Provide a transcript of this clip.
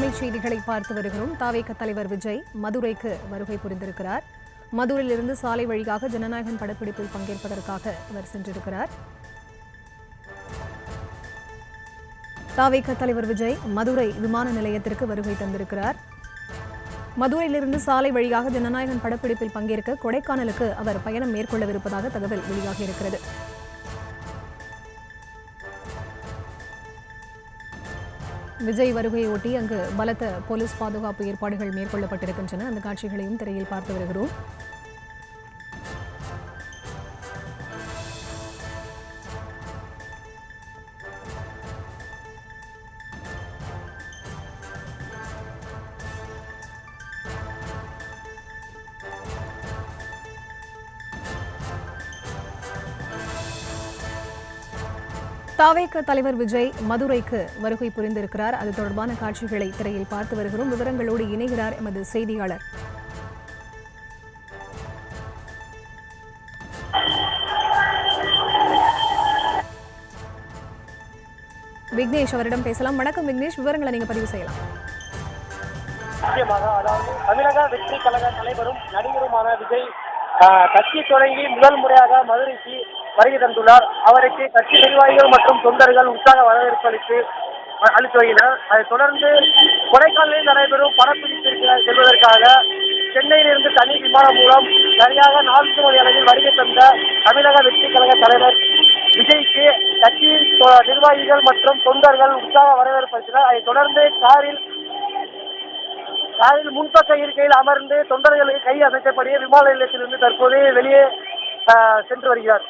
அண்மை செய்திகளை பார்த்து வருகிறோம். தாவேக தலைவர் விஜய் மதுரைக்கு வருகை புரிந்திருக்கிறார். மதுரையிலிருந்து சாலை வழியாக ஜனநாயகன் படப்பிடிப்பில் பங்கேற்பதற்காக அவர் சென்றிருக்கிறார். தாவேக தலைவர் விஜய் மதுரை விமான நிலையத்திற்கு வருகை தந்திருக்கிறார். மதுரையிலிருந்து சாலை வழியாக ஜனநாயகன் படப்பிடிப்பில் பங்கேற்க கொடைக்கானலுக்கு அவர் பயணம் மேற்கொள்ளவிருப்பதாக தகவல் வெளியாகியிருக்கிறது. விஜய் வருகையொட்டி அங்கு பலத்த போலீஸ் பாதுகாப்பு ஏற்பாடுகள் மேற்கொள்ளப்பட்டிருக்கின்றன. அந்த காட்சிகளையும் திரையில் பார்த்து வருகிறோம். தாவேக தலைவர் விஜய் மதுரைக்கு வருகை புரிந்திருக்கிறார். அது தொடர்பான காட்சிகளை திரையில் பார்த்து வருகிறோம். விவரங்களோடு இணைகிறார் எமது செய்தியாளர் விக்னேஷ். அவரிடம் பேசலாம். வணக்கம் விக்னேஷ், விவரங்களை நீங்க பதிவு செய்யலாம். நிச்சயமாக, அதாவது தமிழக வெற்றி கழக தலைவரும் நடிகருமான விஜய் கட்சி தொடங்கி முதல் முறையாக மதுரைக்கு வருகை தந்துள்ளார். அவருக்கு கட்சி நிர்வாகிகள் மற்றும் தொண்டர்கள் உற்சாக வரவேற்பு அளித்து வருகின்றனர். அதைத் தொடர்ந்து கொடைக்கானலில் நடைபெறும் படப்பிடிப்பிற்கு செல்வதற்காக சென்னையிலிருந்து தனி விமானம் மூலம் சரியாக 4 மணி அளவில் வருகை தந்த தமிழக வெற்றி கழக தலைவர் விஜய்க்கு கட்சியின் நிர்வாகிகள் மற்றும் தொண்டர்கள் உற்சாக வரவேற்பு அளித்தனர். அதைத் தொடர்ந்து காரில் முன்பக்க இருக்கையில் அமர்ந்து தொண்டர்களுக்கு கை அசைத்தபடியே விமான நிலையத்திலிருந்து தற்போது வெளியே சென்று வருகிறார்.